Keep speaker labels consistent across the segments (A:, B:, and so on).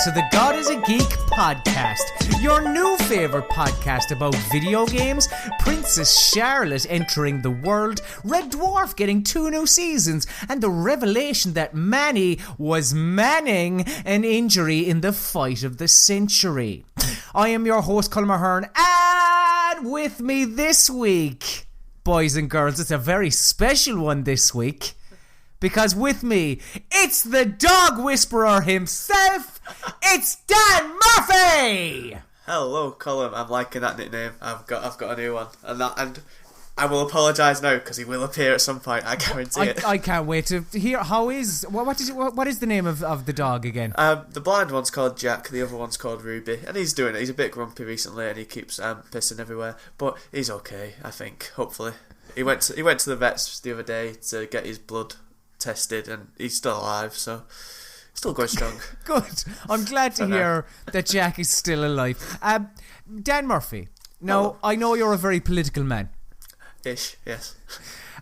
A: to the God is a Geek podcast, your new favourite podcast about video games, Princess Charlotte entering the world, Red Dwarf getting 2 new seasons, and the revelation that Manny was manning an injury in the fight of the century. I am your host, Colm, and with me this week, boys and girls, it's a very special one this week. Because with me, it's the dog whisperer himself, it's Dan Murphy!
B: Hello, Colm. I'm liking that nickname. I've got a new one, and I will apologise now because he will appear at some point. I guarantee it.
A: I can't wait to hear what is the name of the dog again?
B: The blind one's called Jack. The other one's called Ruby, and he's doing it. He's a bit grumpy recently, and he keeps pissing everywhere. But he's okay, I think. Hopefully, he went to the vets the other day to get his blood tested, and he's still alive, so still going strong.
A: Good. I'm glad to hear that Jack is still alive. Dan Murphy. Now, hello. I know you're a very political man.
B: Ish, yes.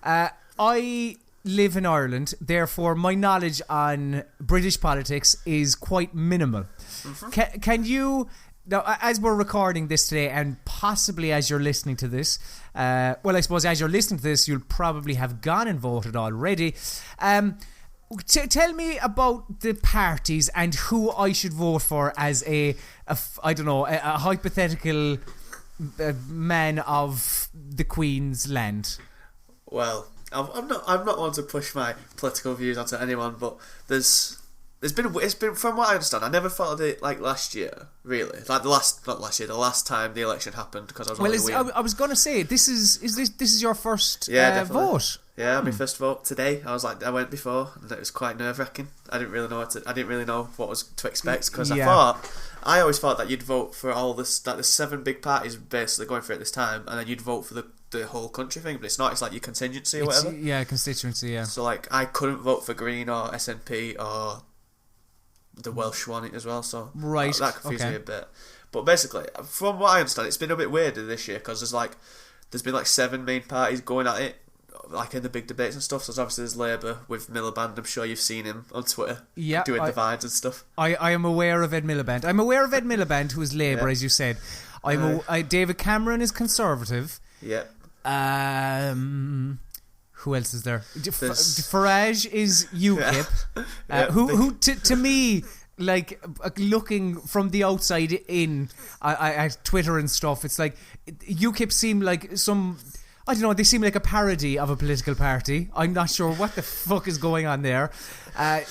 A: I live in Ireland, therefore my knowledge on British politics is quite minimal. Mm-hmm. Can you, now as we're recording this today, and possibly as you're listening to this, well, I suppose as you're listening to this, you'll probably have gone and voted already. Tell me about the parties and who I should vote for as a hypothetical man of the Queen's land.
B: Well, I'm not one to push my political views onto anyone, but it's been from what I understand. I never followed it like last year, really. Like the last time the election happened, because I was
A: I was going to say this is your first vote.
B: Yeah, my first vote today. I went before, and it was quite nerve-wracking. I didn't really know what was to expect, because I always thought that you'd vote for all this, that the 7 big parties basically going for it this time, and then you'd vote for the whole country thing. But it's not. It's like your contingency or whatever.
A: Yeah, constituency. Yeah.
B: So like, I couldn't vote for Green or SNP or the Welsh one as well. So
A: right,
B: that confused me a bit. But basically, from what I understand, it's been a bit weirder this year, because there's been 7 main parties going at it, like in the big debates and stuff. So obviously there's Labour with Miliband. I'm sure you've seen him on Twitter doing divides and stuff. I am aware of Ed
A: Miliband. I'm aware of Ed Miliband, who is Labour, as you said. David Cameron is Conservative.
B: Yeah.
A: Who else is there? Farage is UKIP. Who to me, like, looking from the outside in, at Twitter and stuff, it's like UKIP seem like some, I don't know, they seem like a parody of a political party. I'm not sure what the fuck is going on there.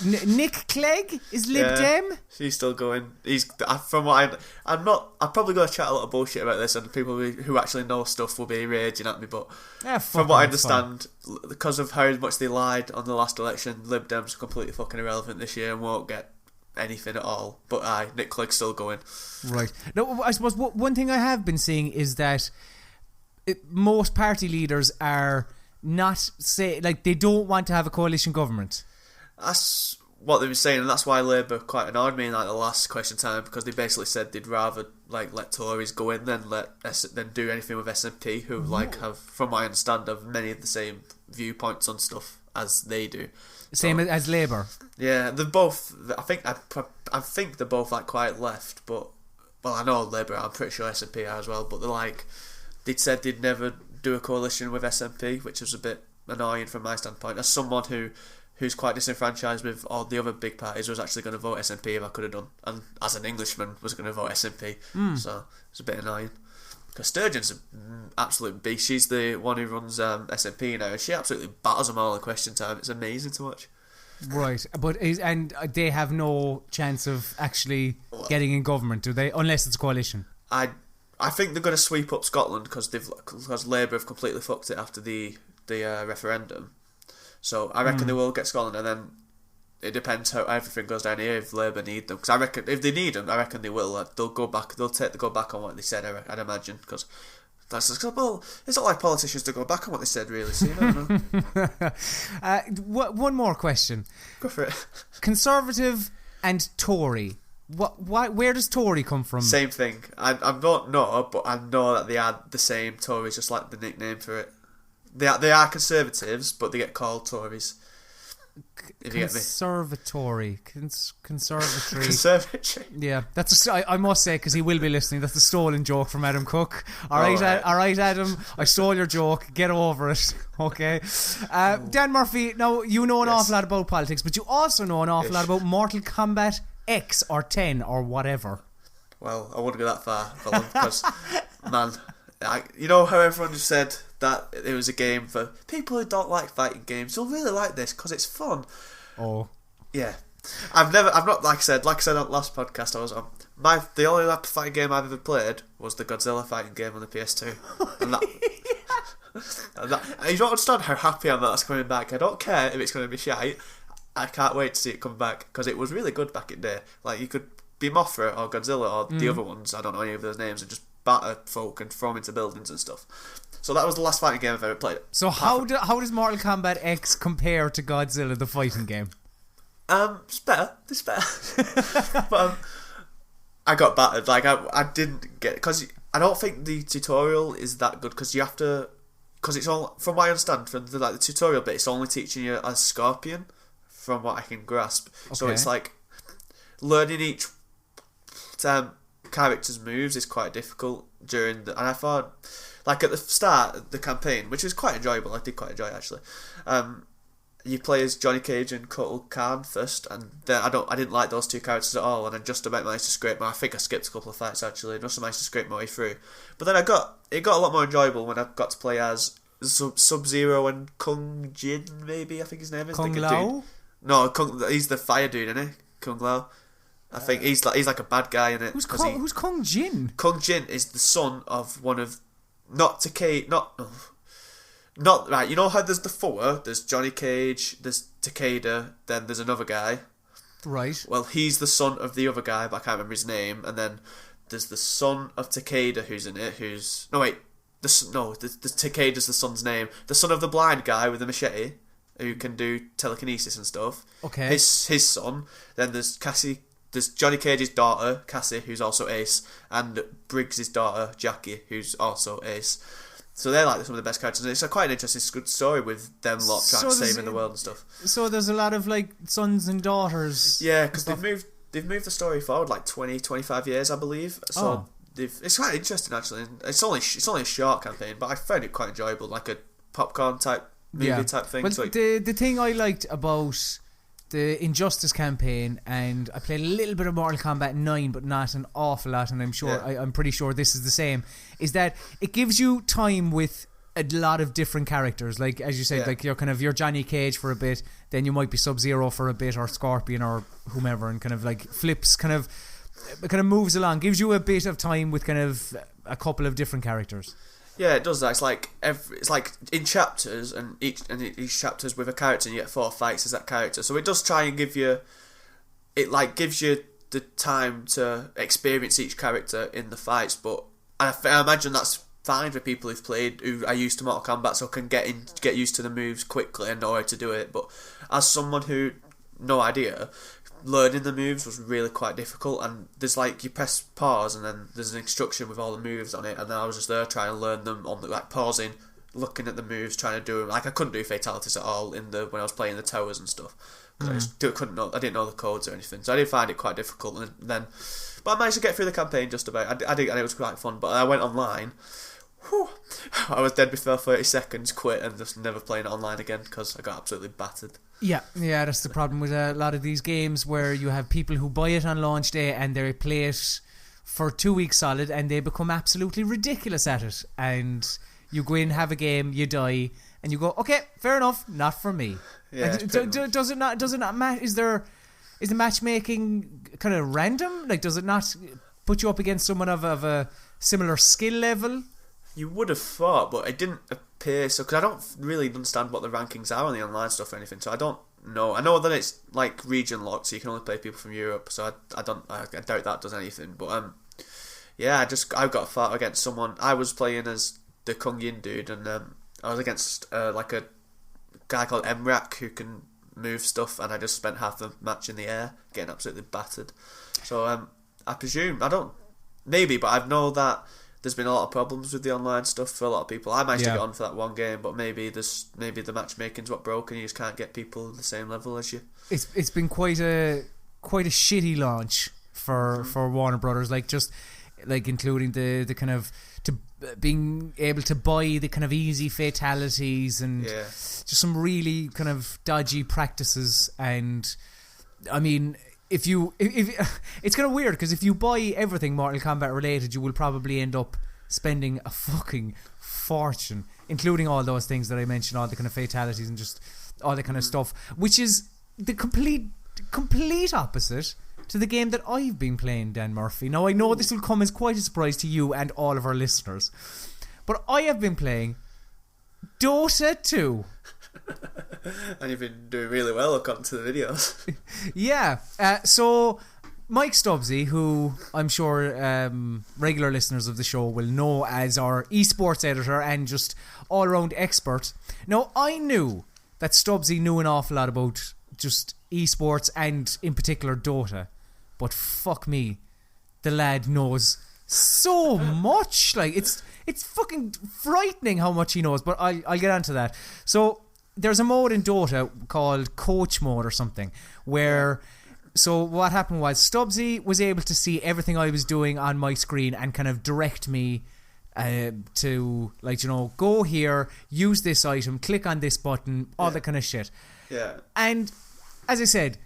A: Nick Clegg is Lib Dem.
B: He's still going. From what I'm probably going to chat a lot of bullshit about this, and people who actually know stuff will be raging at me. But from what I understand, because of how much they lied on the last election, Lib Dem's completely fucking irrelevant this year and won't get anything at all. But Nick Clegg's still going. Right.
A: No, I suppose one thing I have been seeing is that most party leaders are not they don't want to have a coalition government.
B: That's what they were saying, and that's why Labour quite annoyed me in the last question time, because they basically said they'd rather let Tories go in than do anything with SNP, who have, from what I understand, have many of the same viewpoints on stuff as they do.
A: Same as Labour.
B: Yeah, they're both. I think they're both quite left, but I know Labour. I'm pretty sure SNP are as well, but they'd said they'd never do a coalition with SNP, which was a bit annoying from my standpoint. As someone who's quite disenfranchised with all the other big parties, was actually going to vote SNP if I could have done, and as an Englishman was going to vote SNP, so it's a bit annoying. Because Sturgeon's an absolute beast. She's the one who runs SNP now, and she absolutely batters them all in question time. It's amazing to watch.
A: Right, and they have no chance of actually getting in government, do they? Unless it's a coalition.
B: I think they're going to sweep up Scotland because Labour have completely fucked it after the referendum. So I reckon they will get Scotland, and then it depends how everything goes down here if Labour need them. Because I reckon if they need them, I reckon they will. They'll go back. They'll go back on what they said. I'd imagine, because it's not like politicians to go back on what they said, really. So you don't know.
A: One more question.
B: Go for it.
A: Conservative and Tory. Where does Tory come from?
B: Same thing. I don't know, but I know that they are the same. Tories, just like the nickname for it. They are Conservatives, but they get called Tories. If you get me.
A: Conservatory. Conservatory.
B: Conservatory.
A: Yeah, that's I must say, because he will be listening, that's a stolen joke from Adam Cook. Alright, Adam, I stole your joke, get over it. Okay. Dan Murphy, now you know an awful lot about politics, but you also know an awful lot about Mortal Kombat X or 10 or whatever.
B: Well, I wouldn't go that far, because, man, you know how everyone just said that it was a game for people who don't like fighting games. You'll really like this because it's fun.
A: Oh,
B: yeah. I'm not like I said on the last podcast I was on. The only fighting game I've ever played was the Godzilla fighting game on the PS2, and you don't understand how happy I'm that that's coming back. I don't care if it's going to be shite. I can't wait to see it come back because it was really good back in the day. Like, you could be Mothra or Godzilla or the other ones. I don't know any of those names, and just batter folk and throw them into buildings and stuff. So that was the last fighting game I've ever played.
A: So how does Mortal Kombat X compare to Godzilla the fighting game?
B: It's better. But I got battered. Like, I didn't get, because I don't think the tutorial is that good, because you have to, because it's all, from what I understand from the tutorial bit, it's only teaching you as Scorpion, from what I can grasp. Okay. So it's like learning each character's moves is quite difficult and I thought, like, at the start of the campaign, which was quite enjoyable, I did quite enjoy it actually. You play as Johnny Cage and Kotal Khan first, and then I didn't like those two characters at all, and I just about managed to scrape I think I skipped a couple of fights actually, and just managed to scrape my way through. But then it got a lot more enjoyable when I got to play as Sub-Zero and Kung Jin, maybe I think his name is.
A: Kung Lao?
B: No, he's the fire dude, isn't he? Kung Lao. I think he's like a bad guy in it.
A: Who's Kung Jin?
B: Kung Jin is the son of one of not right. You know how there's the four. There's Johnny Cage. There's Takeda. Then there's another guy.
A: Right.
B: Well, he's the son of the other guy, but I can't remember his name. And then there's the son of Takeda who's in it. The Takeda's the son's name. The son of the blind guy with the machete who can do telekinesis and stuff.
A: Okay.
B: His son. Then there's Cassie. There's Johnny Cage's daughter, Cassie, who's also Ace, and Briggs' daughter, Jackie, who's also Ace. So they're like some of the best characters. And it's quite an interesting good story with them lot trying to save in the world and stuff.
A: So there's a lot of like sons and daughters.
B: Yeah, because they've moved the story forward like 20-25 years, I believe. So it's quite interesting actually. And it's only a short campaign, but I found it quite enjoyable, like a popcorn type movie type thing.
A: Well, so the thing I liked about the Injustice campaign, and I played a little bit of Mortal Kombat 9, but not an awful lot, and I'm pretty sure this is the same, is that it gives you time with a lot of different characters. Like, as you said, like you're Johnny Cage for a bit, then you might be Sub-Zero for a bit, or Scorpion, or whomever, and kind of like flips, kind of moves along, gives you a bit of time with kind of a couple of different characters.
B: Yeah, it does that. It's like in chapters, and each chapter's with a character, and you get 4 fights as that character. So it does try and gives you the time to experience each character in the fights. But I imagine that's fine for people who are used to Mortal Kombat, so can get used to the moves quickly and know how to do it. But as someone who no idea, learning the moves was really quite difficult, and there's like, you press pause and then there's an instruction with all the moves on it, and then I was just there trying to learn them on the, like, pausing, looking at the moves, trying to do them. Like, I couldn't do fatalities at all when I was playing the towers and stuff, because I didn't know the codes or anything, so I did find it quite difficult. And then, but I managed to get through the campaign just about. I did, and it was quite fun. But I went online. I was dead before 30 seconds, quit, and just never playing it online again because I got absolutely battered.
A: Yeah, that's the problem with a lot of these games, where you have people who buy it on launch day and they play it for 2 weeks solid, and they become absolutely ridiculous at it. And you go in, have a game, you die, and you go, okay, fair enough, not for me.
B: Yeah,
A: does it not match? Is the matchmaking kind of random? Like, does it not put you up against someone of a similar skill level?
B: You would have thought, but it didn't appear so, because I don't really understand what the rankings are on the online stuff or anything, so I don't know. I know that it's like region locked, so you can only play people from Europe, so I doubt that does anything. But yeah, I got fought against someone. I was playing as the Kung Yin dude, and I was against like a guy called Emrak who can move stuff, and I just spent half the match in the air getting absolutely battered. So I presume, maybe, but I know that there's been a lot of problems with the online stuff for a lot of people. I managed to
A: Yeah.
B: get on for that one game, but maybe the matchmaking's what broke, and you just can't get people at the same level as you.
A: It's been quite a shitty launch for Warner Brothers, like just like including the kind of to being able to buy the kind of easy fatalities and just some really kind of dodgy practices. And I mean, if it's kind of weird because if you buy everything Mortal Kombat related, you will probably end up spending a fucking fortune, including all those things that I mentioned, all the kind of fatalities and just all the kind of stuff, which is the complete opposite to the game that I've been playing, Dan Murphy. Now I know this will come as quite a surprise to you and all of our listeners, but I have been playing Dota 2.
B: And you've been doing really well according to the videos.
A: Yeah, so Mike Stubbsy, who I'm sure regular listeners of the show will know as our esports editor and just all-around expert. Now, I knew that Stubbsy knew an awful lot about just esports and in particular Dota, but fuck me, the lad knows so much. Like, it's fucking frightening how much he knows, but I'll get onto that. So there's a mode in Dota called coach mode or something, where so what happened was Stubbsy was able to see everything I was doing on my screen and kind of direct me to, like, you know, go here, use this item, click on this button, all that kind of shit.
B: Yeah.
A: And as I said,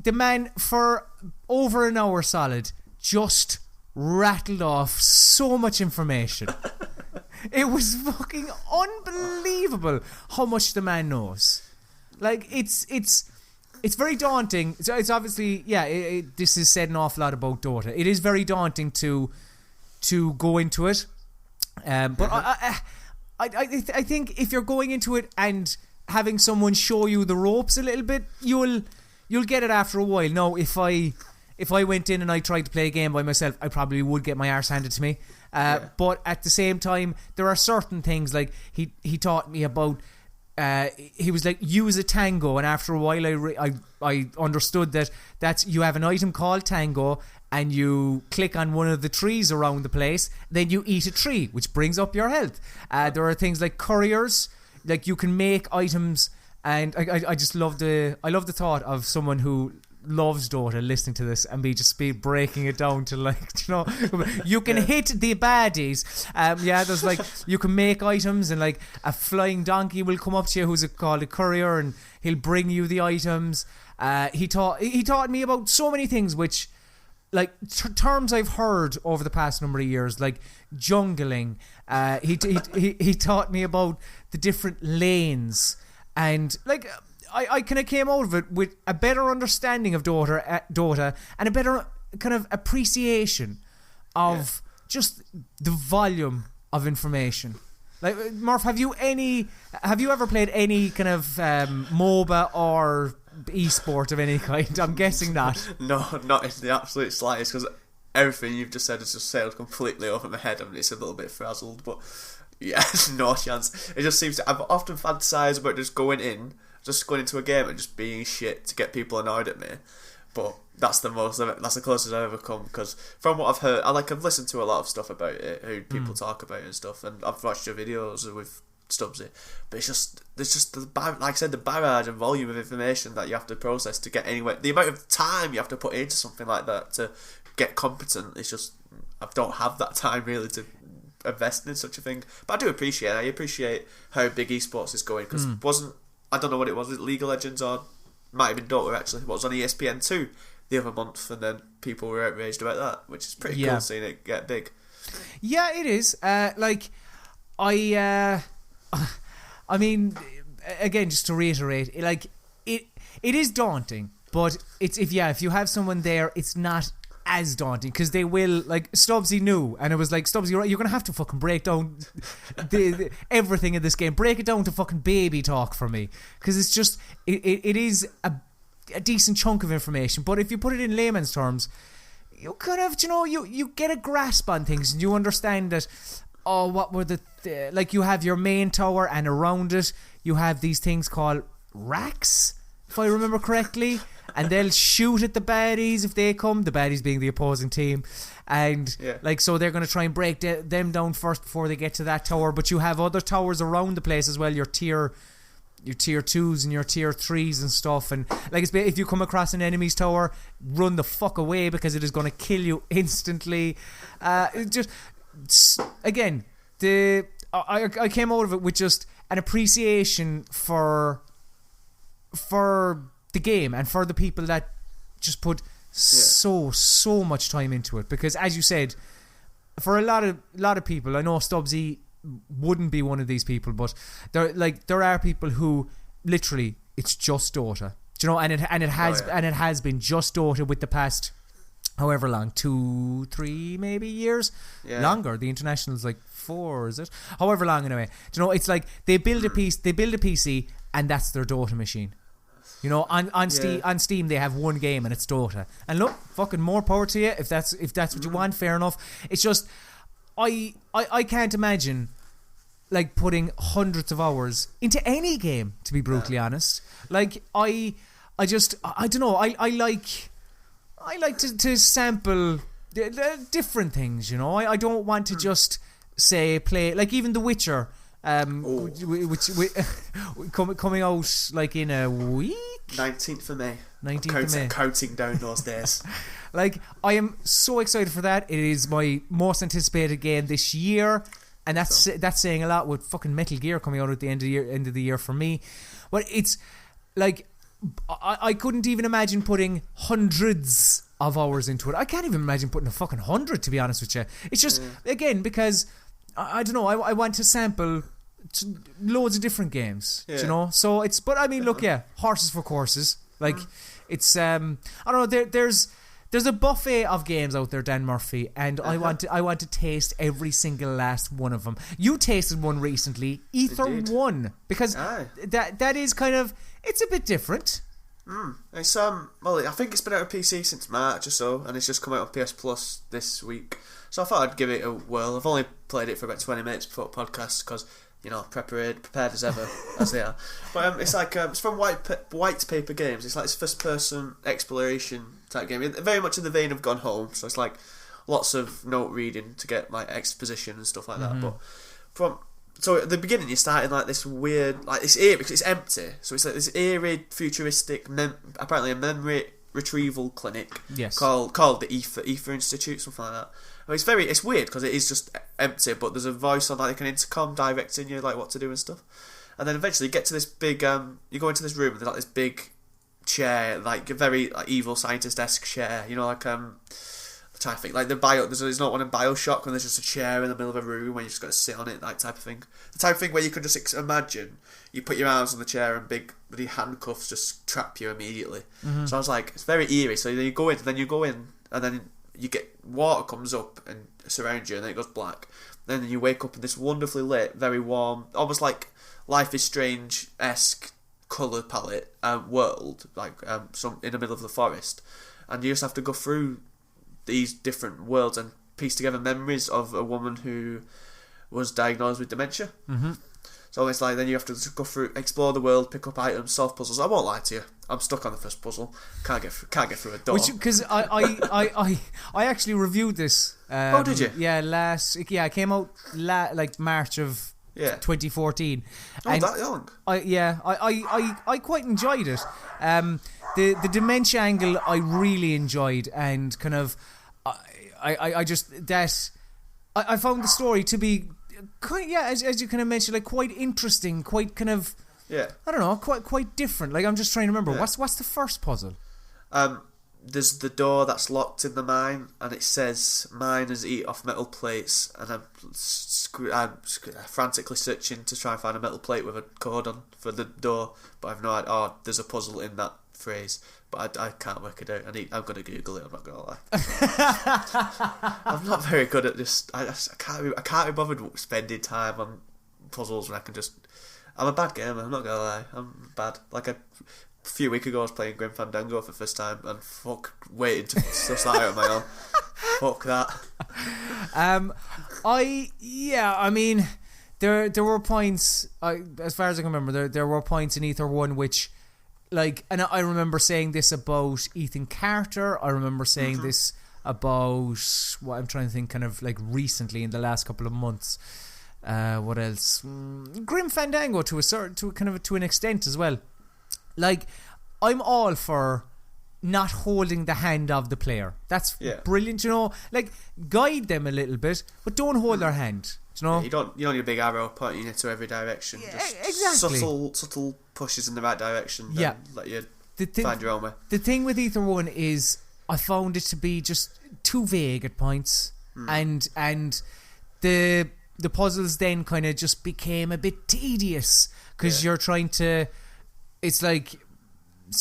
A: the man for over an hour solid just rattled off so much information. It was fucking unbelievable how much the man knows. Like, it's very daunting. It's obviously, this is said an awful lot about Dota. It is very daunting to go into it. But I think if you're going into it and having someone show you the ropes a little bit, you'll get it after a while. Now, if I went in and I tried to play a game by myself, I probably would get my arse handed to me. But at the same time, there are certain things, like he taught me about. He was like, use a tango, and after a while I understood that's you have an item called tango, and you click on one of the trees around the place, then you eat a tree, which brings up your health. There are things like couriers, like you can make items, and I just love the thought of someone who loves Dota listening to this and be breaking it down to, like, you know, you can hit the baddies. There's like, you can make items, and like a flying donkey will come up to you who's called a courier, and he'll bring you the items. He taught me about so many things, which, like, terms I've heard over the past number of years, like jungling. He taught me about the different lanes, and like, I kind of came out of it with a better understanding of Dota and a better kind of appreciation of just the volume of information. Like, Murph, have you ever played any kind of MOBA or esport of any kind? I'm guessing not.
B: No, not in the absolute slightest, because everything you've just said has just sailed completely over my head. I mean, it's a little bit frazzled, but yeah, no chance. It just seems I've often fantasized about just going into a game and just being shit to get people annoyed at me. But that's the closest I've ever come, because from what I've heard, I've listened to a lot of stuff about it, who people talk about it and stuff, and I've watched your videos with Stubbsy. But there's just like I said, the barrage and volume of information that you have to process to get anywhere. The amount of time you have to put into something like that to get competent, it's just, I don't have that time really to invest in such a thing. But I appreciate how big esports is going, because I don't know what it was, League of Legends, or might have been Dota actually, but it was on ESPN2 the other month, and then people were outraged about that, which is pretty cool seeing it get big.
A: Yeah, it is. I mean, again, just to reiterate, like, it is daunting, but if you have someone there, it's not as daunting, because they will, like, Stubbsy knew, and it was like, Stubbsy, you're gonna have to fucking break down the everything in this game, break it down to fucking baby talk for me, because it's just it is a decent chunk of information, but if you put it in layman's terms, you kind of, you know, you get a grasp on things, and you understand that, what were like, you have your main tower, and around it you have these things called racks, if I remember correctly. And they'll shoot at the baddies if they come, the baddies being the opposing team. And so they're going to try and break them down first before they get to that tower. But you have other towers around the place as well, your tier 2s and your tier 3s and stuff. And if you come across an enemy's tower, run the fuck away because it is going to kill you instantly. I came out of it with just an appreciation for the game and for the people that just put so much time into it. Because as you said, for a lot of people, I know Stubbsy wouldn't be one of these people, but there are people who literally it's just Dota, do you know, and it has been just Dota with the past however long, 2-3 maybe years, longer. The international's 4, is it? However long anyway. Do you know, it's like they build a PC and that's their Dota machine. You know, on Steam they have one game and it's Dota. And look, fucking more power to you if that's what you want. Fair enough. It's just I can't imagine putting hundreds of hours into any game, to be brutally honest. I don't know. I like to sample different things. You know, I don't want to just say play even The Witcher. Which coming out in a week.
B: 19th of May.
A: 19th of May.
B: Counting down those days.
A: I am so excited for that. It is my most anticipated game this year, and that's saying a lot with fucking Metal Gear coming out at the end of the year for me. But it's I couldn't even imagine putting hundreds of hours into it. I can't even imagine putting a fucking 100, to be honest with you. It's just again because I don't know. I want to sample loads of different games, you know. So it's, but I mean, look, horses for courses. It's I don't know. There's a buffet of games out there, Dan Murphy, and I want to taste every single last one of them. You tasted one recently, Ether 1, because that is kind of, it's a bit different.
B: It's well, I think it's been out of PC since March or so, and it's just come out on PS Plus this week. So I thought I'd give it a whirl. I've only played it for about 20 minutes before the podcast because, you know, prepared as ever, as they are. But it's it's from White Paper Games. It's this first-person exploration type game, very much in the vein of Gone Home. So it's lots of note reading to get exposition and stuff like that. But so at the beginning you start in this weird, it's eerie because it's empty. So it's this eerie, futuristic, apparently a memory retrieval clinic called the Ether Institute, something like that. I mean, it's weird because it is just empty, but there's a voice on an intercom directing you what to do and stuff. And then eventually you get to this big you go into this room and there's this big chair, a very evil scientist-esque chair, you know, I'm trying to think, there's not one in BioShock when there's just a chair in the middle of a room where you just got to sit on it, that type of thing. The type of thing where you can just imagine you put your arms on the chair and big bloody handcuffs just trap you immediately. So I was it's very eerie. So then you go in and then you get water comes up and surrounds you, and then it goes black. Then you wake up in this wonderfully lit, very warm, almost like Life is Strange-esque colour palette world, some in the middle of the forest, and you just have to go through these different worlds and piece together memories of a woman who was diagnosed with dementia. So it's then you have to go through, explore the world, pick up items, solve puzzles. I won't lie to you, I'm stuck on the first puzzle. Can't get through a door.
A: Because I actually reviewed this.
B: Oh, did you?
A: Yeah, it came out March of 2014.
B: Oh, and that young.
A: I quite enjoyed it. The dementia angle I really enjoyed, and kind of I found the story to be quite, as you kind of mentioned, quite interesting, quite kind of, I don't know, quite different. I'm just trying to remember what's the first puzzle.
B: There's the door that's locked in the mine, and it says miners eat off metal plates, and I'm frantically searching to try and find a metal plate with a code on for the door, but I've no idea. Oh, there's a puzzle in that phrase, but I can't work it out. I'm going to Google it, I'm not going to lie. I'm not very good at this. I can't be bothered spending time on puzzles when I can just... I'm a bad gamer, I'm not going to lie. I'm bad. A few weeks ago I was playing Grim Fandango for the first time, and waiting to suss that out on my own. Fuck that.
A: I mean, there were points, as far as I can remember, there were points in Ether 1 which like, and I remember saying this about Ethan Carter. I remember saying this about what I'm trying to think, kind of like recently in the last couple of months. What else? Grim Fandango to an extent as well. Like, I'm all for not holding the hand of the player. That's brilliant, you know. Like, guide them a little bit, but don't hold their hand. You know,
B: you don't need a big arrow pointing into every direction.
A: Yeah,
B: just
A: exactly.
B: subtle pushes in the right direction.
A: Yeah,
B: let you find your own way.
A: The thing with Ether 1 is I found it to be just too vague at points, and the puzzles then kind of just became a bit tedious because you're trying to. It's like,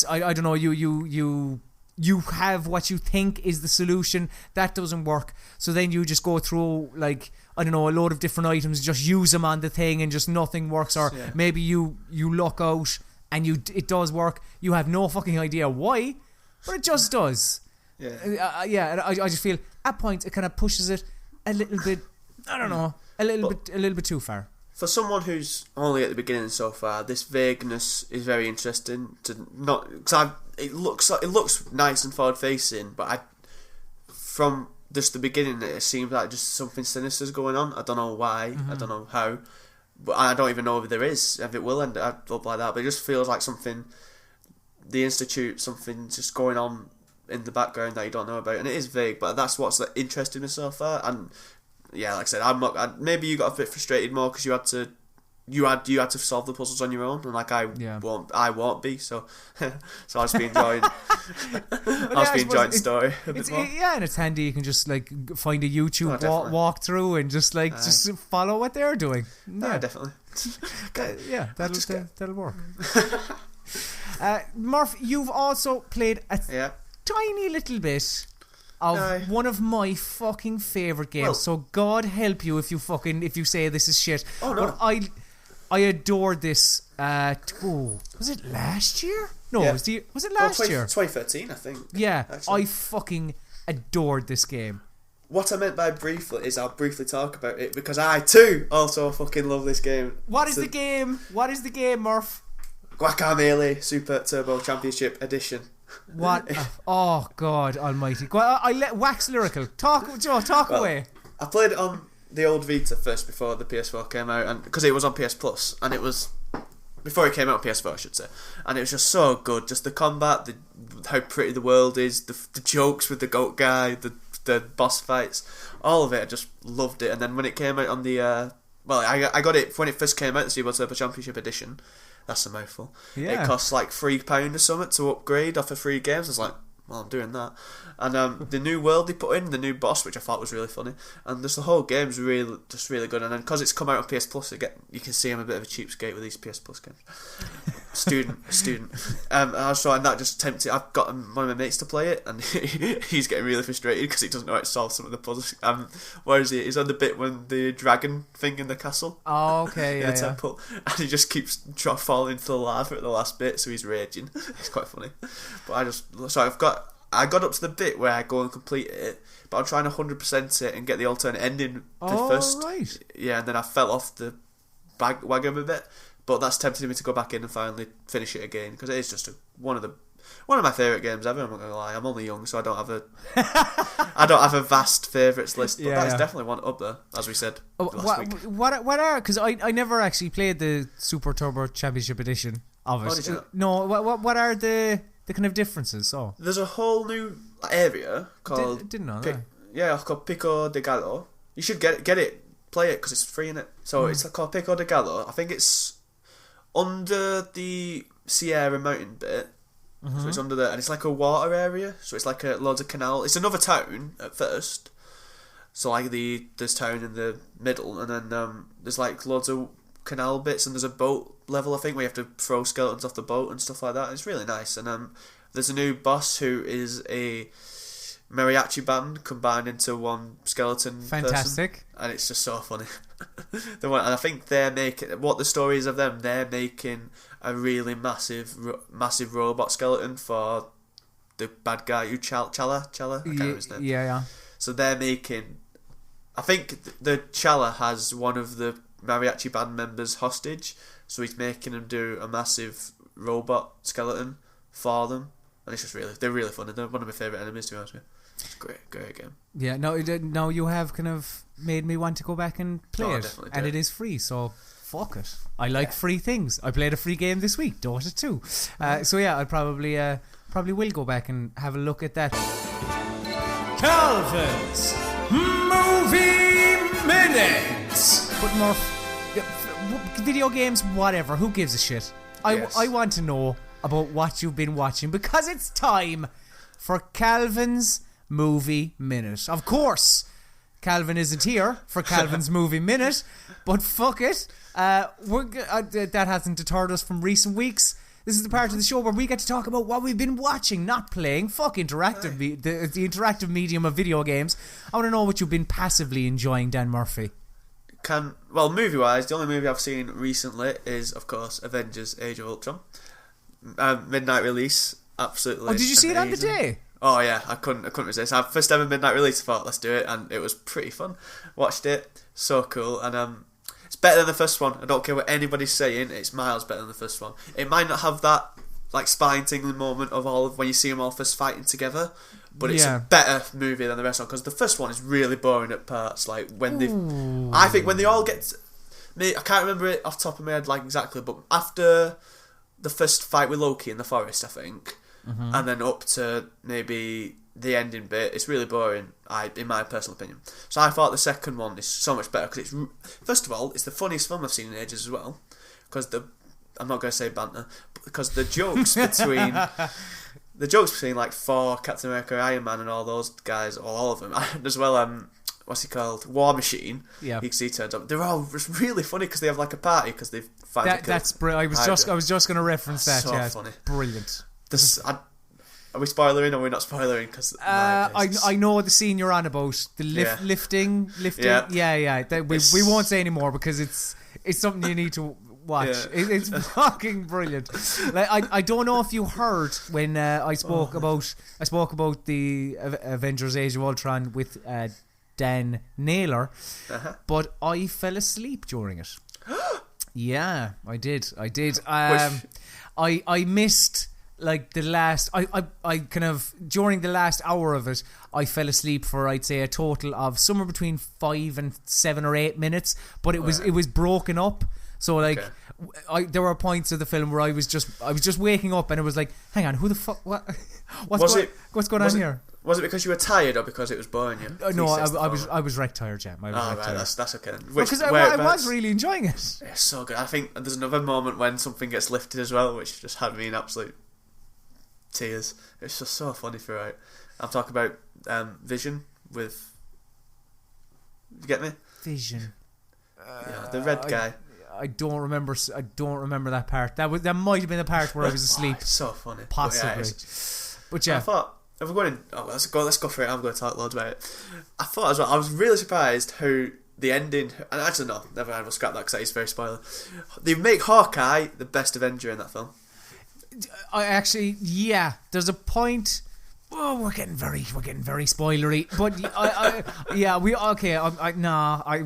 A: I don't know. You have what you think is the solution. That doesn't work. So then you just go through, like, I don't know, a load of different items, just use them on the thing and just nothing works. Or maybe you luck out and it does work. You have no fucking idea why, but it just does. And I just feel at points it kind of pushes it a little bit, I don't know, a little bit too far.
B: For someone who's only at the beginning so far, this vagueness is very interesting. It looks nice and forward facing, but from just the beginning, it seems like just something sinister is going on. I don't know why, I don't know how, but I don't even know if there is, if it will end up like that. But it just feels like something, the Institute, something just going on in the background that you don't know about, and it is vague. But that's what's interesting me so far. And yeah, like I said, I'm not. Maybe you got a bit frustrated more because you had to solve the puzzles on your own, and like I won't be. So I'll just be enjoying. I'll just be enjoying the story a bit more.
A: Yeah, and it's handy. You can just like find a YouTube walkthrough and just like just follow what they're doing.
B: Yeah, definitely.
A: That'll work. Murph, you've also played a tiny little bit of one of my fucking favourite games. Well, so God help you if you say this is shit. Oh no. But I adored this. Was it last year? No, was it last year?
B: 2013, I think.
A: Yeah,
B: actually.
A: I fucking adored this game.
B: What I meant by briefly is I'll briefly talk about it because I too also fucking love this game.
A: What is the game? What is the game, Murph?
B: Guacamelee Super Turbo Championship Edition.
A: What? Oh God Almighty! Wax lyrical. Talk away.
B: I played it on the old Vita first before the PS4 came out, and because it was on PS Plus, and it was before it came out on PS4, I should say, and it was just so good. Just the combat, how pretty the world is, the jokes with the goat guy, the boss fights, all of it. I just loved it. And then when it came out on the I got it when it first came out, the Super Turbo Championship Edition. That's a mouthful. Yeah. It costs like £3 or something to upgrade off of free games. I was like, well, I'm doing that. And the new world they put in, the new boss, which I thought was really funny, and just the whole game's really good. And then because it's come out on PS Plus, you can see I'm a bit of a cheapskate with these PS Plus games. student. And that just tempted. I've got one of my mates to play it, and he's getting really frustrated because he doesn't know how to solve some of the puzzles. Where is he? He's on the bit when the dragon thing in the castle.
A: Oh, okay,
B: in the temple, and he just keeps falling into the lava at the last bit, so he's raging. It's quite funny. But I got up to the bit where I go and complete it, but I'm trying to 100% it and get the alternate ending first.
A: Right.
B: Yeah, and then I fell off the wagon a bit, but that's tempted me to go back in and finally finish it again because it is just one of my favourite games ever. I'm not gonna lie. I'm only young, so I don't have a vast favourites list, but that is definitely one up there, as we said last week.
A: What are? Because I never actually played the Super Turbo Championship Edition of it.
B: Oh, did you not?
A: No. What are the kind of differences? So
B: there's a whole new area called
A: didn't know that.
B: Yeah, called Pico de Gallo. You should get it, play it because it's free in it. So it's called Pico de Gallo. I think it's under the Sierra Mountain bit. So it's under there, and it's like a water area. So it's like loads of canal. It's another town at first. So like there's town in the middle, and then there's like loads of canal bits, and there's a boat level, I think, where you have to throw skeletons off the boat and stuff like that. It's really nice. And there's a new boss who is a mariachi band combined into one skeleton
A: fantastic
B: person, and it's just so funny. And I think they're making what the story is of them. They're making a really massive robot skeleton for the bad guy who Chala. I can't remember his name.
A: Yeah.
B: So they're making. I think the Chala has one of the mariachi band members hostage, so he's making him do a massive robot skeleton for them, and it's just they're really funny. They're one of my favourite enemies, to be honest with you. It's a great game.
A: Yeah, no, you have kind of made me want to go back and play it, and it is free, so fuck it. I like free things. I played a free game this week, Dota 2. So yeah, I probably will go back and have a look at that. Calvin's Movie Minutes. But Murph, video games, whatever. Who gives a shit? I want to know about what you've been watching, because it's time for Calvin's Movie Minute. Of course, Calvin isn't here for Calvin's Movie Minute, but fuck it. That hasn't deterred us from recent weeks. This is the part of the show where we get to talk about what we've been watching, not playing. Fuck interactive, the interactive medium of video games. I want to know what you've been passively enjoying, Dan Murphy.
B: Movie-wise, the only movie I've seen recently is, of course, Avengers: Age of Ultron. Midnight release, absolutely.
A: Oh, did you see it on the day?
B: Oh yeah, I couldn't resist. First ever midnight release, I thought, let's do it, and it was pretty fun. Watched it, so cool, and it's better than the first one. I don't care what anybody's saying, it's miles better than the first one. It might not have that like spine-tingling moment of when you see them all first fighting together, but it's a better movie than the rest one, because the first one is really boring at parts. Like I think when they all get, I can't remember it off the top of my head like exactly, but after the first fight with Loki in the forest, I think, and then up to maybe the ending bit, it's really boring, in my personal opinion. So I thought the second one is so much better, because first of all, it's the funniest film I've seen in ages as well, because I'm not going to say banter, because the jokes between like Thor, Captain America, Iron Man, and all those guys, or all of them, and as well, what's he called? War Machine. Yeah. He turns up. They're all just really funny because they have like a party because they've finally killed. That's brilliant. I was just going to reference that. So funny. It's brilliant. Are we spoilering or are we not spoilering? Because
A: I know the scene you're on about, the lifting. Yeah. We won't say anymore because it's something you need to watch. Yeah. It's fucking brilliant. Like I don't know if you heard when I spoke about the Avengers: Age of Ultron with Dan Naylor, but I fell asleep during it. Yeah, I did. I missed like the last. I kind of during the last hour of it, I fell asleep for I'd say a total of somewhere between 5 and 7 or 8 minutes. But it was broken up. So like, there were points of the film where I was just waking up and it was like, hang on, who the fuck? What's going on here?
B: Was it because you were tired or because it was boring you?
A: No, I was wreck tired, yeah.
B: That's okay.
A: Because I was really enjoying it.
B: It's so good. I think there's another moment when something gets lifted as well, which just had me in absolute tears. It's just so funny throughout. I'm talking about Vision with. You get me?
A: Vision.
B: Yeah, the red guy.
A: I don't remember that part. That might have been the part where I was asleep.
B: It's so funny.
A: Possibly. But yeah.
B: I thought, if we're going, let's go for it. I'm going to talk loads about it. I thought as well, I was really surprised how the ending, and actually no, never mind, we'll scrap that because that is very spoiler. They make Hawkeye the best Avenger in that film. There's a point. Oh, we're getting very spoilery, but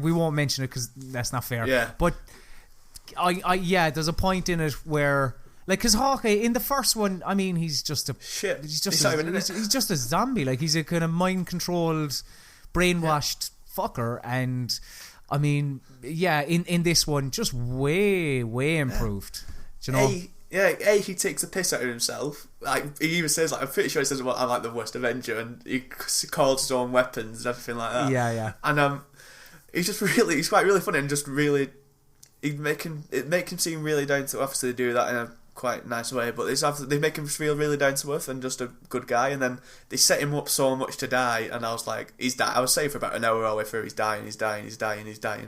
B: we won't mention it because that's not fair. Yeah, but there's a point in it where, like, because Hawkeye in the first one, I mean, he's just a shit. He's just a zombie. Like, he's a kind of mind controlled, brainwashed fucker, and I mean, in this one, just way improved. Do you know? He takes a piss out of himself. Like, he even says, like, I'm pretty sure he says, well, I'm like the worst Avenger, and he calls his own weapons and everything like that. Yeah. And he's quite really funny and just really, it make him seem really down to earth. Obviously they do that in a quite nice way, but they make him feel really down to earth and just a good guy, and then they set him up so much to die, and I was like, he's dying. I was saying for about an hour all the way through, he's dying,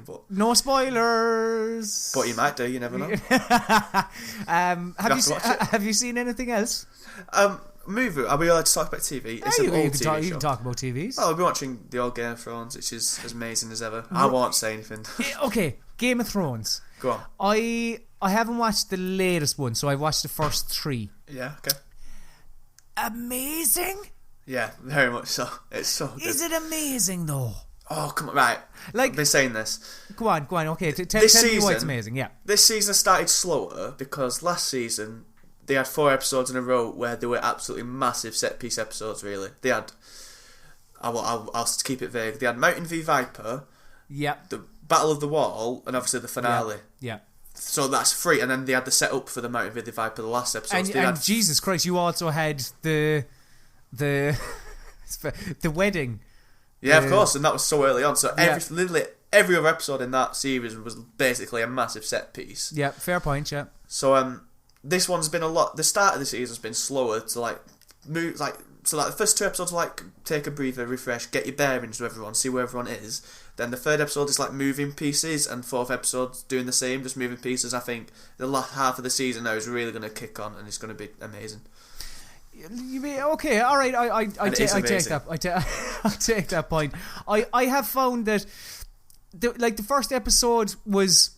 B: but no spoilers. But he might do, you never know. Have you seen anything else? Movie, are we allowed to talk about TV? It's an old TV show. You can talk about TVs. Oh, I've been watching the old Game of Thrones, which is as amazing as ever. I won't say anything. Okay, Game of Thrones. Go on. I haven't watched the latest one, so I've watched the first 3. Yeah, okay. Amazing? Yeah, very much so. It's so good. Is it amazing, though? Oh, come on, right. Like, I've been saying this. Go on, okay. Tell me why it's amazing, yeah. This season started slower because last season they had 4 episodes in a row where they were absolutely massive set piece episodes. Really, they had. I'll keep it vague. They had Mountain v Viper.
A: Yep.
B: The Battle of the Wall, and obviously the finale.
A: Yeah.
B: So that's 3, and then they had the setup for the Mountain v Viper, the last episode.
A: And Jesus Christ, you also had the wedding.
B: Yeah, of course, and that was so early on. So literally every other episode in that series was basically a massive set piece.
A: Yeah, fair point. Yeah.
B: So this one's been a lot. The start of the season has been slower to like move, like so. Like the first 2 episodes, like take a breather, refresh, get your bearings with everyone, see where everyone is. Then the 3rd episode is like moving pieces, and 4th episode's doing the same, just moving pieces. I think the last half of the season now is really going to kick on, and it's going to be amazing.
A: You mean, okay, all right. I take that. I take that point. I have found that the first episode was.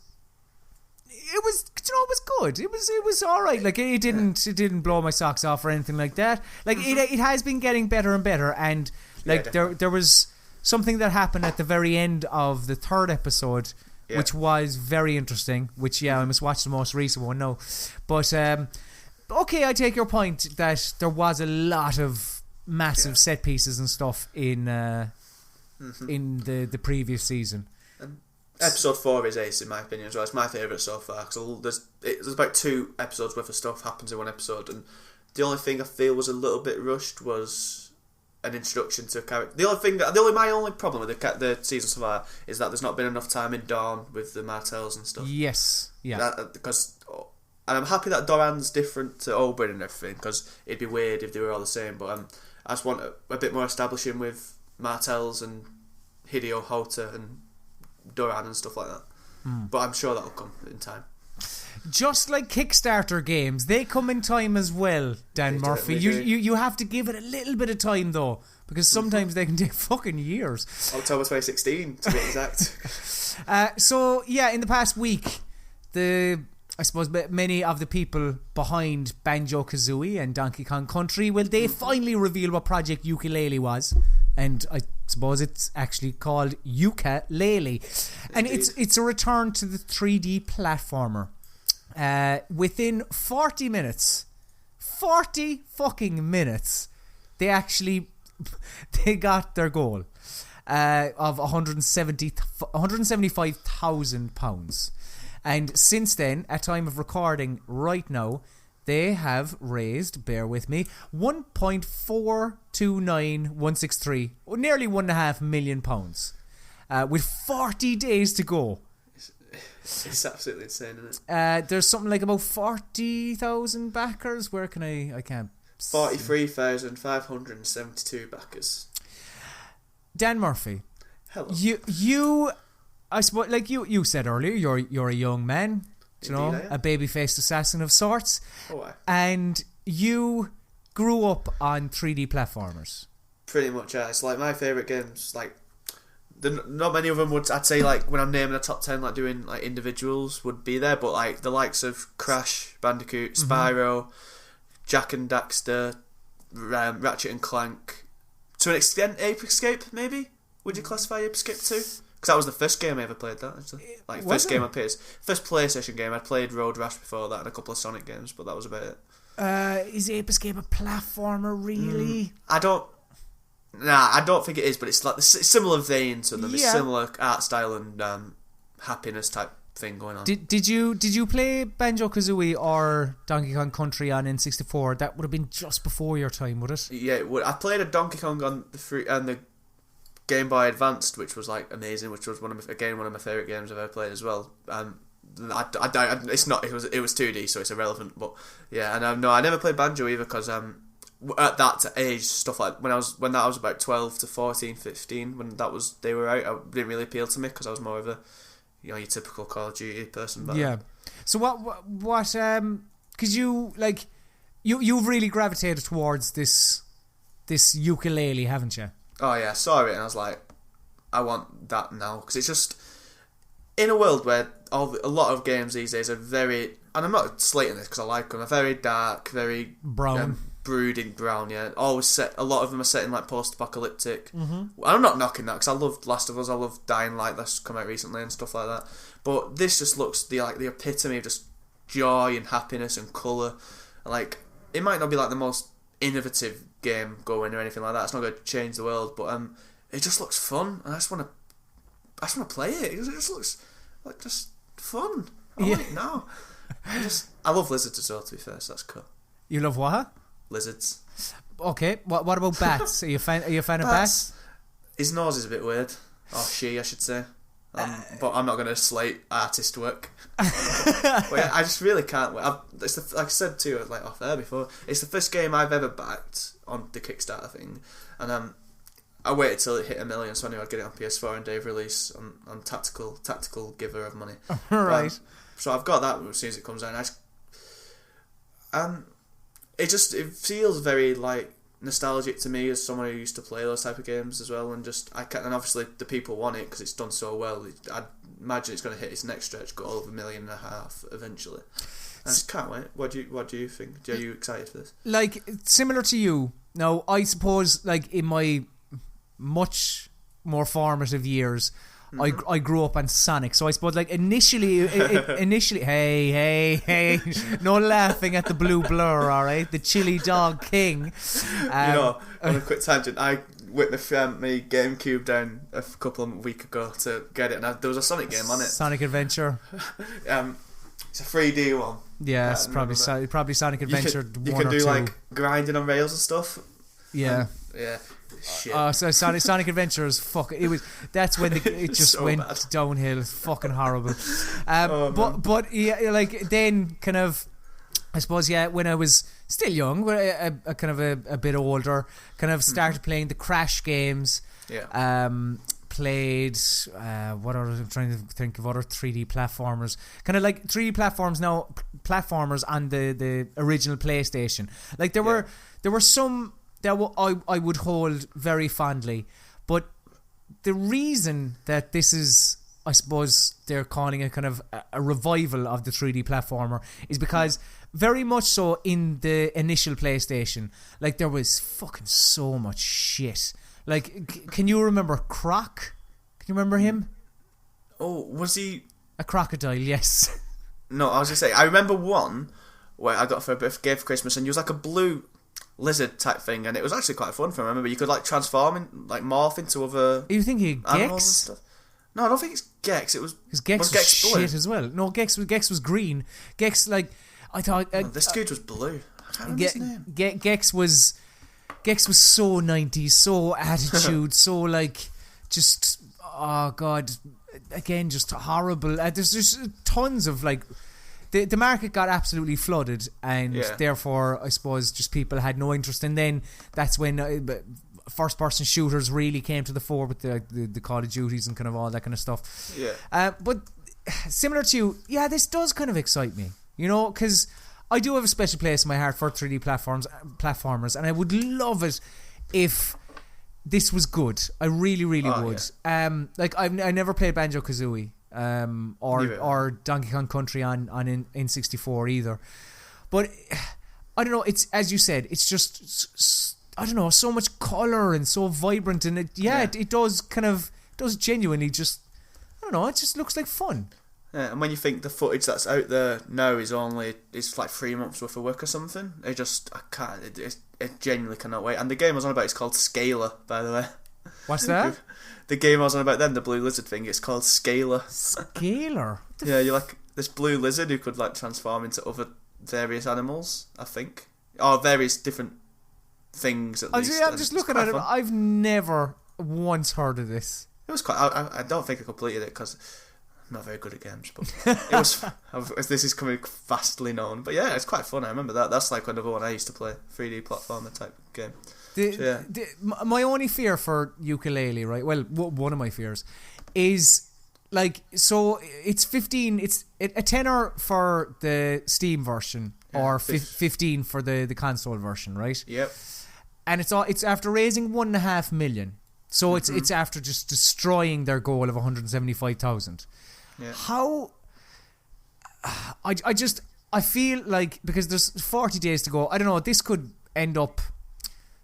A: It was, it was good. It was all right. Like it didn't blow my socks off or anything like that. Like it has been getting better and better, and like there was something that happened at the very end of the 3rd episode, which was very interesting. Which I must watch the most recent one now, but okay, I take your point that there was a lot of massive set pieces and stuff in the previous season.
B: Episode 4 is ace in my opinion as well. It's my favourite so far because there's about 2 episodes worth of stuff happens in one episode, and the only thing I feel was a little bit rushed was an introduction to a character. My only problem with the season so far is that there's not been enough time in Dawn with the Martells and stuff.
A: Yes, yeah.
B: And I'm happy that Doran's different to Oberyn and everything, because it'd be weird if they were all the same. But I just want a bit more establishing with Martells and Hideo Hota and Doran and stuff like that. But I'm sure that'll come in time.
A: Just like Kickstarter games, they come in time as well, Dan Murphy. You have to give it a little bit of time though, because sometimes they can take fucking years.
B: October 2016 to be exact.
A: So yeah, in the past week, I suppose many of the people behind Banjo-Kazooie and Donkey Kong Country, they finally revealed what Project Yooka-Laylee was, and I suppose it's actually called Yooka-Laylee, and it's a return to the 3D platformer. Within 40 minutes, 40 fucking minutes, they got their goal of £175,000. And since then, at time of recording right now, they have raised, bear with me, 1.429163, nearly £1.5 million, with 40 days to go.
B: It's absolutely insane, isn't
A: it? There's something like about 40,000 backers. Where can I can't.
B: 43,572 backers.
A: Dan Murphy.
B: Hello.
A: You I suppose, like you said earlier, you're a young man,
B: Indeed,
A: a baby-faced assassin of sorts.
B: Oh, aye.
A: And you grew up on 3D platformers.
B: Pretty much, yeah. It's like my favourite games. Like, not many of them would. I'd say like when I'm naming a top 10, like doing like individuals would be there, but like the likes of Crash Bandicoot, Spyro, Jak and Daxter, Ratchet and Clank, to an extent, Ape Escape maybe. Would you classify Ape Escape too? Because that was the first game I ever played. That actually, like first game I played, first PlayStation game. I'd played Road Rash before that and a couple of Sonic games, but that was about it.
A: Is Ape Escape a platformer? Really?
B: I don't think it is, but it's like the similar vein to them. Yeah. It's similar art style and happiness type thing going on.
A: Did you play Banjo-Kazooie or Donkey Kong Country on N64? That would have been just before your time, would it?
B: Yeah, it would. I played a Donkey Kong on the Game Boy Advanced, which was like amazing, which was one of my favourite games I've ever played as well. It's not. It was 2D, so it's irrelevant. But yeah, and no, I never played Banjo either because at that age, stuff like when I was about 12 to 14, 15, when they were out, it didn't really appeal to me because I was more of a your typical Call of Duty person. Yeah.
A: So what? Because you've really gravitated towards this Yooka-Laylee, haven't you?
B: Oh yeah, I saw it and I was like, I want that now, because it's just in a world where a lot of games these days are very, and I'm not slating this because I like them, are very dark, very
A: brown,
B: brooding brown. Yeah, always set. A lot of them are set in like post-apocalyptic. Mm-hmm. I'm not knocking that because I loved Last of Us, I loved Dying Light that's come out recently and stuff like that. But this just looks the epitome of just joy and happiness and colour. Like, it might not be like the most innovative game going or anything like that. It's not going to change the world, but it just looks fun, and I just want to play it. It just looks like just fun. I want it now. I love lizards as well, to be fair, so that's cool.
A: You love what?
B: Lizards.
A: Okay, what about bats? Are you a fan of bats?
B: His nose is a bit weird. Or she, I should say. But I'm not going to slate artist work. But yeah, I just really can't wait. Like I said to you, like off air before, it's the first game I've ever backed on the Kickstarter thing, and I waited till it hit 1 million, so I knew I'd get it on PS4 and day of release on tactical giver of money.
A: Right.
B: So I've got that as soon as it comes out. It feels very like nostalgic to me as someone who used to play those type of games as well, and and obviously the people want it because it's done so well. I imagine it's going to hit its next stretch goal of 1.5 million eventually. I just can't wait. What do you think? Are you excited for this?
A: Like, similar to you. Now, I suppose, like, in my much more formative years, I grew up on Sonic, so I suppose, like, initially, hey, no laughing at the blue blur, all right? The chili dog king.
B: On a quick tangent, I whipped my GameCube down a couple of weeks ago to get it, and there was a Sonic game on it.
A: Sonic Adventure.
B: It's a 3D one.
A: Yeah, it's probably Sonic Adventure.
B: You can do like grinding on rails and stuff.
A: Yeah.
B: Yeah. Shit.
A: So Sonic Adventure is that's when it just so went bad. Downhill. It's fucking horrible. But yeah, like then kind of, I suppose, yeah, when I was still young, a kind of a bit older, kind of started playing the Crash games.
B: Yeah.
A: Played what are I'm trying to think of other 3D platformers, kind of like 3D platformers on the original PlayStation. Like there were some that I would hold very fondly, but the reason that this is, I suppose they're calling it kind of a revival of the 3D platformer, is because very much so in the initial PlayStation, like there was fucking so much shit. Like, can you remember Croc? Can you remember him?
B: Oh, was he
A: a crocodile? Yes.
B: No, I was gonna say I remember one where I got for a gift for Christmas, and he was like a blue lizard type thing, and it was actually quite fun for me. I remember you could like transform and like morph into other.
A: Are you thinking
B: animals
A: Gex?
B: And stuff. No, I don't think it's Gex. It was
A: because Gex was shit as well. No, Gex was green. Gex, like, I thought
B: this dude was blue. I can't remember his name.
A: Gex was so 90s, so attitude, so like just, oh god, again, just horrible. There's just tons of like the market got absolutely flooded, and therefore I suppose just people had no interest. And then that's when first person shooters really came to the fore with the Call of Duties and kind of all that kind of stuff.
B: Yeah.
A: But similar to you, yeah, this does kind of excite me, you know, because I do have a special place in my heart for 3D platformers, and I would love it if this was good. I really, really would. Yeah. Like I never played Banjo-Kazooie or Donkey Kong Country on N64 either. But I don't know. It's, as you said, it's just I don't know, so much color and so vibrant, and it does genuinely just, I don't know. It just looks like fun.
B: Yeah, and when you think the footage that's out there now is like 3 months worth of work or something, I genuinely cannot wait. And the game I was on about is called Scalar, by the way.
A: What's that?
B: The game I was on about then, the blue lizard thing, it's called Scalar.
A: Scalar?
B: Yeah, you're like this blue lizard who could like transform into other various animals, I think. Or various different things at least.
A: I'm just looking at it. I've never once heard of this.
B: It was quite, I don't think I completed it because I'm not very good at games, but it was. This is coming vastly known, but yeah, it's quite fun. I remember that. That's like another one I used to play, 3D platformer type game.
A: My only fear for Yooka-Laylee, right? Well, one of my fears is like, so it's 15. It's a tenner for the Steam version, or 15 for the console version, right?
B: Yep.
A: And it's after raising 1.5 million, so it's after just destroying their goal of 175,000. Yeah. How I feel like, because there's 40 days to go, I don't know, this could end up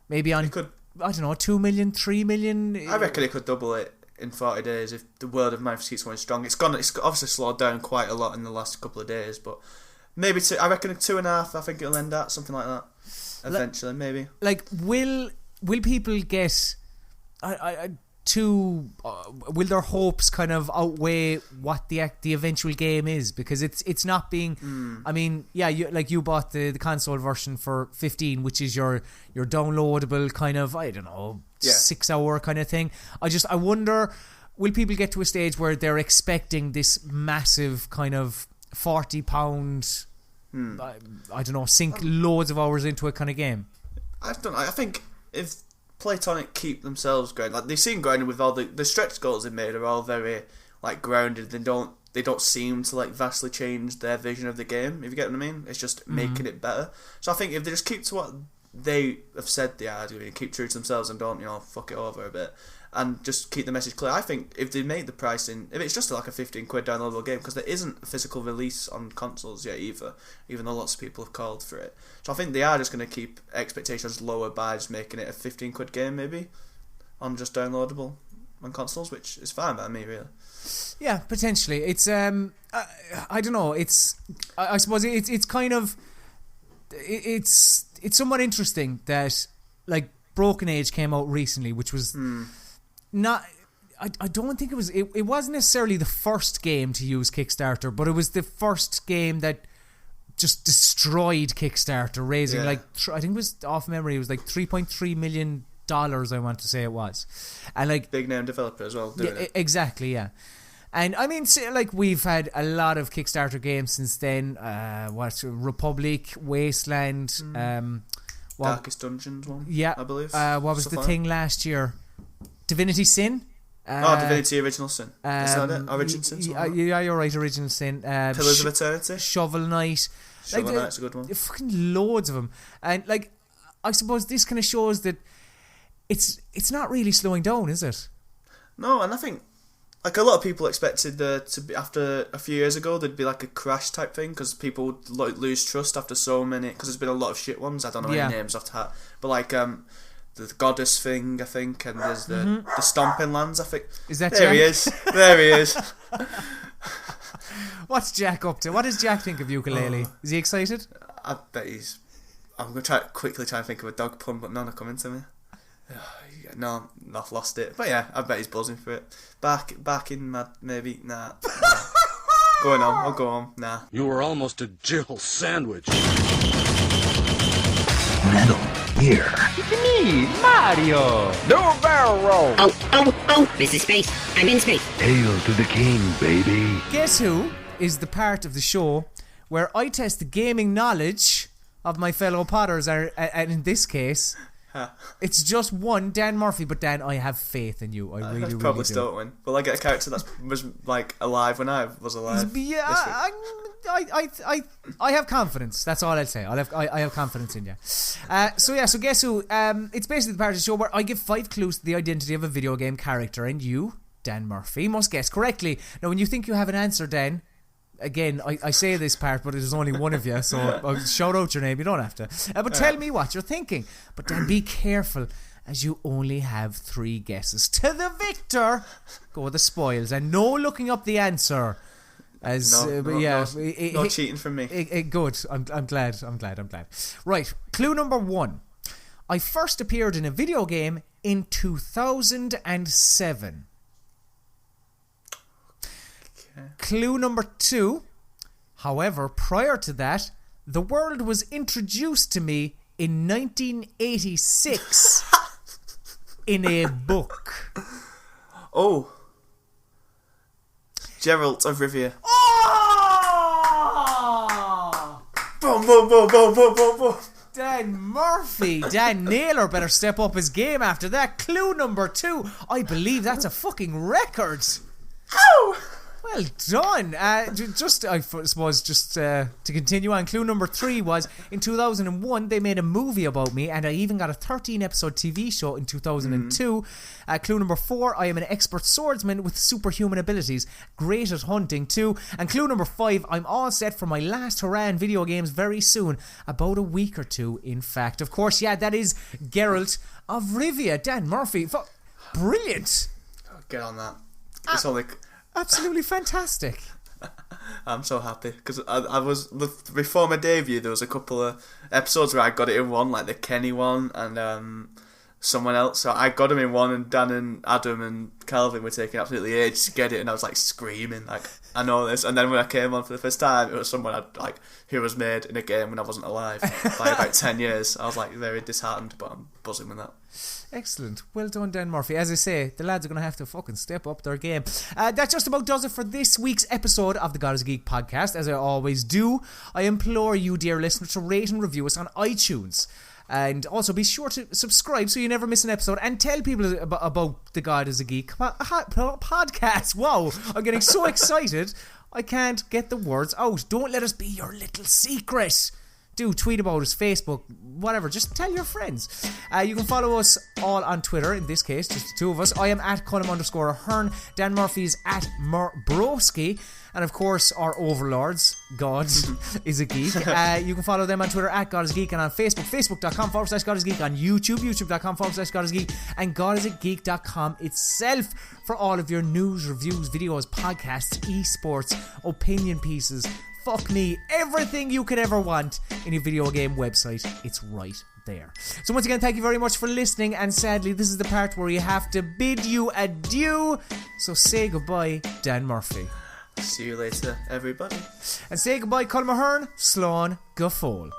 A: maybe on, I don't know, 2 million, 3 million.
B: I reckon it could double it in 40 days if the word of mouth keeps going strong. It's obviously slowed down quite a lot in the last couple of days, but Maybe two. I reckon 2.5. I think it'll end at something like that. Eventually, maybe.
A: Like, will people get? Will their hopes kind of outweigh what the eventual game is? Because it's not being. I mean, yeah, you bought the console version for $15, which is your downloadable kind of, I don't know, 6 hour kind of thing. I wonder, will people get to a stage where they're expecting this massive kind of £40? I don't know, sink loads of hours into a kind of game.
B: I think if Playtonic keep themselves grounded, like they seem grounded with all the stretch goals they made are all very like grounded. They don't seem to like vastly change their vision of the game. If you get what I mean, it's just making it better. So I think if they just keep to what they have said they are doing, keep true to themselves and don't fuck it over a bit, and just keep the message clear. I think if they make the pricing, if it's just like a £15 downloadable game, because there isn't a physical release on consoles yet either, even though lots of people have called for it. So I think they are just going to keep expectations lower by just making it a £15 game maybe, on just downloadable on consoles, which is fine by me really.
A: Yeah, potentially. It's I don't know. It's I suppose it's kind of it's somewhat interesting that like Broken Age came out recently, which was not. I don't think it wasn't necessarily the first game to use Kickstarter, but it was the first game that just destroyed Kickstarter, raising like I think it was off memory. It was like $3.3 million. I want to say it was, and like
B: big name developer as well. Doing it.
A: Exactly, yeah. And I mean, like we've had a lot of Kickstarter games since then. Republic, Wasteland,
B: Darkest Dungeons one.
A: Yeah,
B: I believe.
A: What was the thing last year? Divinity Sin.
B: Divinity Original Sin. Is that it? Origin Sin?
A: Yeah, you're right. Original Sin.
B: Pillars of Eternity.
A: Shovel Knight.
B: Shovel Knight's a good one.
A: Fucking loads of them. And like, I suppose this kind of shows that it's not really slowing down, is it?
B: No, and I think like a lot of people expected to be, after a few years ago, there'd be like a crash type thing because people would lose trust after so many. Because there's been a lot of shit ones. I don't know any names off the hat, but like the Goddess thing, I think, and there's the Stomping Lands. I think
A: is that
B: there
A: Jack?
B: He is. There he is.
A: What's Jack up to? What does Jack think of Yooka-Laylee? Is he excited?
B: I bet he's. I'm going to quickly try and think of a dog pun, but none are coming to me. No, I've lost it. But yeah, I bet he's buzzing for it. Back in mad, maybe. Nah. Going on, I'll go on. Nah.
C: You were almost a Jill sandwich.
D: Metal Gear.
E: It's me, Mario. Do a barrel roll.
F: Oh, this is space. I'm in space.
D: Hail to the king, baby.
A: Guess Who is the part of the show where I test the gaming knowledge of my fellow potters, and in this case, it's just one, Dan Murphy. But Dan, I have faith in you. I really
B: probably
A: do.
B: still win. Will I get a character that was like alive when I was alive?
A: Yeah, I have confidence. That's all I'll say. I have confidence in you. So Guess Who? It's basically the part of the show where I give 5 clues to the identity of a video game character, and you, Dan Murphy, must guess correctly. Now, when you think you have an answer, Dan, again, I say this part, but there's only one of you, so I'll shout out your name. You don't have to. But tell me what you're thinking. But then be careful, as you only have 3 guesses. To the victor go the spoils, and no looking up the answer.
B: No cheating from me.
A: Good. I'm glad. Right. Clue number 1. I first appeared in a video game in 2007. Clue number 2. However, prior to that, the world was introduced to me in 1986 in a book.
B: Oh. Geralt of Rivia.
A: Oh!
B: Boom, boom, boom, boom, boom, boom, boom.
A: Dan Murphy. Dan Naylor better step up his game after that. Clue number 2. I believe that's a fucking record.
B: Ow!
A: Well done. I suppose to continue on, clue number 3 was in 2001 they made a movie about me, and I even got a 13-episode TV show in 2002. Clue number 4, I am an expert swordsman with superhuman abilities, great at hunting too. And clue number 5, I'm all set for my last hurrah in video games very soon, about a week or 2 in fact. Of course, yeah, that is Geralt of Rivia. Dan Murphy, brilliant.
B: Get on that. It's only...
A: Absolutely fantastic.
B: I'm so happy because I was before my debut. There was a couple of episodes where I got it in one, like the Kenny one and someone else. So I got them in one, and Dan and Adam and Calvin were taking absolutely ages to get it, and I was like screaming, like I know this. And then when I came on for the first time, it was someone who was made in a game when I wasn't alive by about 10 years. I was like very disheartened, but I'm buzzing with that.
A: Excellent. Well done, Dan Murphy. As I say, the lads are going to have to fucking step up their game. That just about does it for this week's episode of the God is a Geek podcast. As I always do, I implore you, dear listeners, to rate and review us on iTunes. And also be sure to subscribe so you never miss an episode, and tell people about the God is a Geek podcast. Wow, I'm getting so excited I can't get the words out. Don't let us be your little secret. Do tweet about us, Facebook, whatever. Just tell your friends. You can follow us all on Twitter. In this case, just the two of us. I am at Colm_Ahern. Dan Murphy's at Broski. And of course, our overlords, God is a Geek. You can follow them on Twitter at God is a Geek, and on Facebook, facebook.com/God is Geek, on YouTube, youtube.com/God is Geek, and godisageek.com itself for all of your news, reviews, videos, podcasts, esports, opinion pieces. Fuck me, everything you could ever want in your video game website, it's right there. So once again, thank you very much for listening, and sadly, this is the part where you have to bid you adieu. So say goodbye, Dan Murphy.
B: See you later, everybody.
A: And say goodbye, Colm Ahern, Slán go fóill.